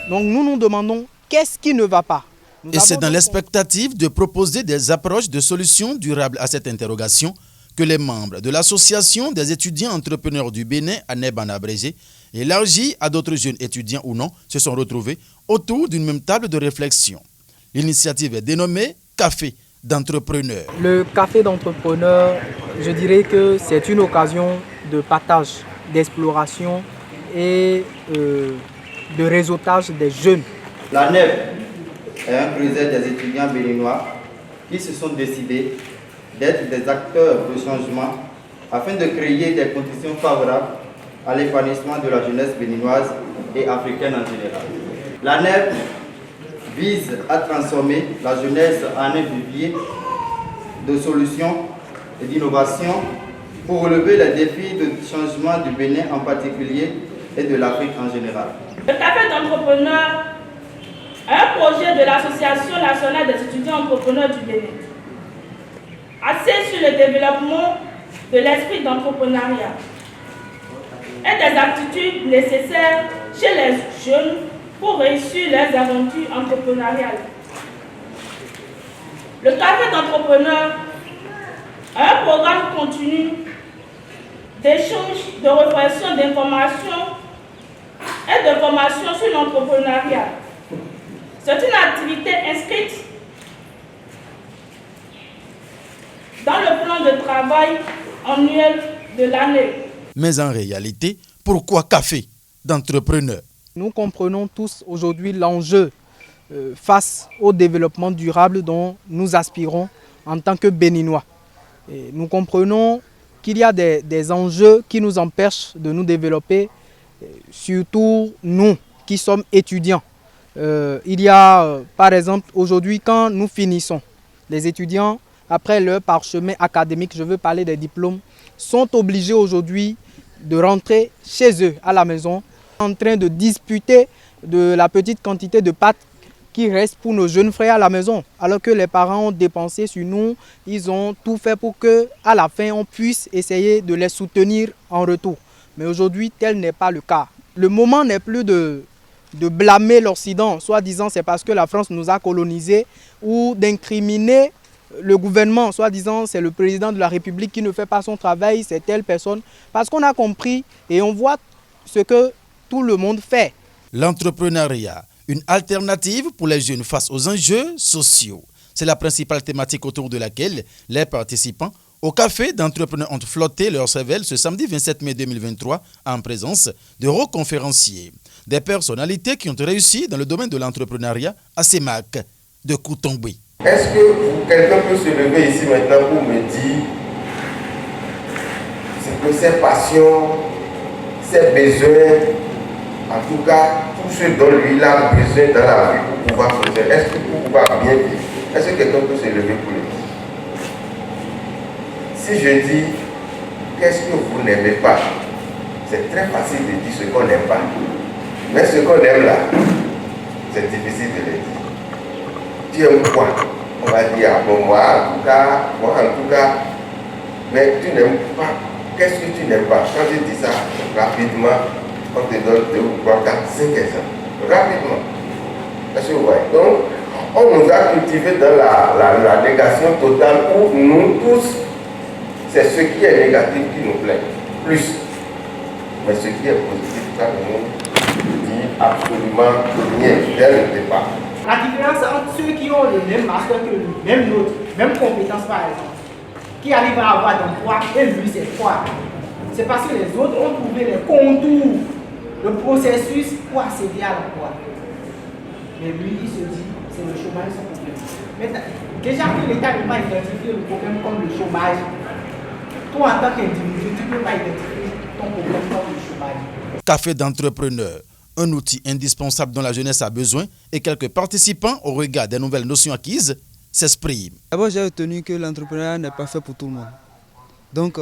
Donc nous nous demandons qu'est-ce qui ne va pas. Et c'est dans l'expectative de proposer des approches de solutions durables à cette interrogation que les membres de l'association des étudiants entrepreneurs du Bénin, ANEB en abrégé, élargie à d'autres jeunes étudiants ou non, se sont retrouvés autour d'une même table de réflexion. L'initiative est dénommée Café d'entrepreneurs. Le café d'entrepreneurs, je dirais que c'est une occasion de partage, d'exploration et de réseautage des jeunes. L'ANEB est un projet des étudiants béninois qui se sont décidés d'être des acteurs de changement afin de créer des conditions favorables à l'épanouissement de la jeunesse béninoise et africaine en général. L'ANEB vise à transformer la jeunesse en un vivier de solutions et d'innovation pour relever les défis de changement du Bénin en particulier et de l'Afrique en général. Le café d'entrepreneurs est un projet de l'Association nationale des étudiants entrepreneurs du Bénin, axé sur le développement de l'esprit d'entrepreneuriat et des aptitudes nécessaires chez les jeunes pour réussir leurs aventures entrepreneuriales. Le café d'entrepreneurs est un programme continu d'échange, de réflexion, d'information et de formation sur l'entrepreneuriat. C'est une activité inscrite dans le plan de travail annuel de l'année. Mais en réalité, pourquoi café d'entrepreneurs? Nous comprenons tous aujourd'hui l'enjeu face au développement durable dont nous aspirons en tant que Béninois. Et nous comprenons qu'il y a des enjeux qui nous empêchent de nous développer, surtout nous qui sommes étudiants. Il y a par exemple aujourd'hui quand nous finissons, les étudiants après leur parchemin académique, je veux parler des diplômes, sont obligés aujourd'hui de rentrer chez eux à la maison en train de disputer de la petite quantité de pâtes qui reste pour nos jeunes frères à la maison. Alors que les parents ont dépensé sur nous, ils ont tout fait pour qu'à la fin on puisse essayer de les soutenir en retour. Mais aujourd'hui, tel n'est pas le cas. Le moment n'est plus de blâmer l'Occident, soi-disant c'est parce que la France nous a colonisés, ou d'incriminer le gouvernement, soi-disant c'est le président de la République qui ne fait pas son travail, c'est telle personne. Parce qu'on a compris et on voit ce que tout le monde fait. L'entrepreneuriat, une alternative pour les jeunes face aux enjeux sociaux. C'est la principale thématique autour de laquelle les participants au café d'entrepreneurs ont flotté leur cervelle ce samedi 27 mai 2023 en présence de hauts conférenciers, des personnalités qui ont réussi dans le domaine de l'entrepreneuriat à CEMAC de Koutombé. Est-ce que quelqu'un peut se lever ici maintenant pour me dire que ses passions, ses besoins, en tout cas, tout ce dont lui il a besoin dans la vie pour pouvoir faire, est-ce que pour pouvoir bien vivre, est-ce que quelqu'un peut se lever pour le dire? Si je dis, qu'est-ce que vous n'aimez pas? C'est très facile de dire ce qu'on n'aime pas. Mais ce qu'on aime là, c'est difficile de le dire. Tu aimes quoi? On va dire, bon, moi en tout cas, mais tu n'aimes pas. Qu'est-ce que tu n'aimes pas? Quand je dis ça rapidement, on te donne 2 ou 3, 4, 5 exemples. Rapidement. Est-ce que vous voyez? Donc, on nous a cultivé dans la négation totale où nous tous, c'est ce qui est négatif qui nous plaît. Plus. Mais ce qui est positif, ça nous dit absolument rien dès le départ. La différence entre ceux qui ont le même master que lui, même nôtre, même compétence par exemple, qui arrivent à avoir d'emploi et lui c'est quoi? C'est parce que les autres ont trouvé les contours, le processus pour accéder à l'emploi. Mais lui, il se dit, c'est le chômage son problème. Mais déjà que l'État n'a pas identifié le problème comme le chômage, toi en tant qu'individu, tu ne peux pas identifier ton problème comme le chômage. Café d'entrepreneurs, un outil indispensable dont la jeunesse a besoin et quelques participants, au regard des nouvelles notions acquises, s'expriment. D'abord, j'ai retenu que l'entrepreneuriat n'est pas fait pour tout le monde. Donc,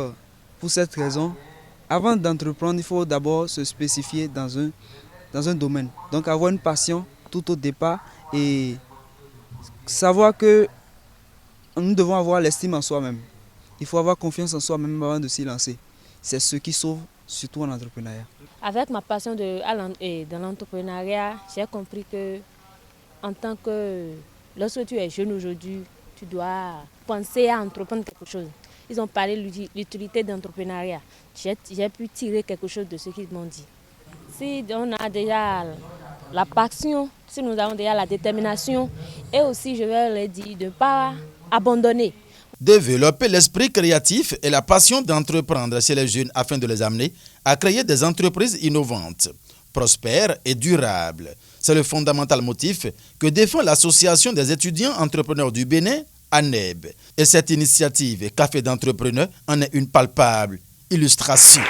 pour cette raison, avant d'entreprendre, il faut d'abord se spécifier dans un domaine. Donc, avoir une passion tout au départ et savoir que nous devons avoir l'estime en soi-même. Il faut avoir confiance en soi-même avant de s'y lancer. C'est ce qui sauve surtout en entrepreneuriat. Avec ma passion dans l'entrepreneuriat, j'ai compris que en tant que lorsque tu es jeune aujourd'hui, tu dois penser à entreprendre quelque chose. Ils ont parlé de l'utilité d'entrepreneuriat. J'ai pu tirer quelque chose de ce qu'ils m'ont dit. Si on a déjà la passion, si nous avons déjà la détermination, et aussi je vais leur dire de ne pas abandonner. Développer l'esprit créatif et la passion d'entreprendre chez les jeunes afin de les amener à créer des entreprises innovantes, prospères et durables. C'est le fondamental motif que défend l'Association des étudiants entrepreneurs du Bénin, ANEB. Et cette initiative Café d'entrepreneurs en est une palpable illustration.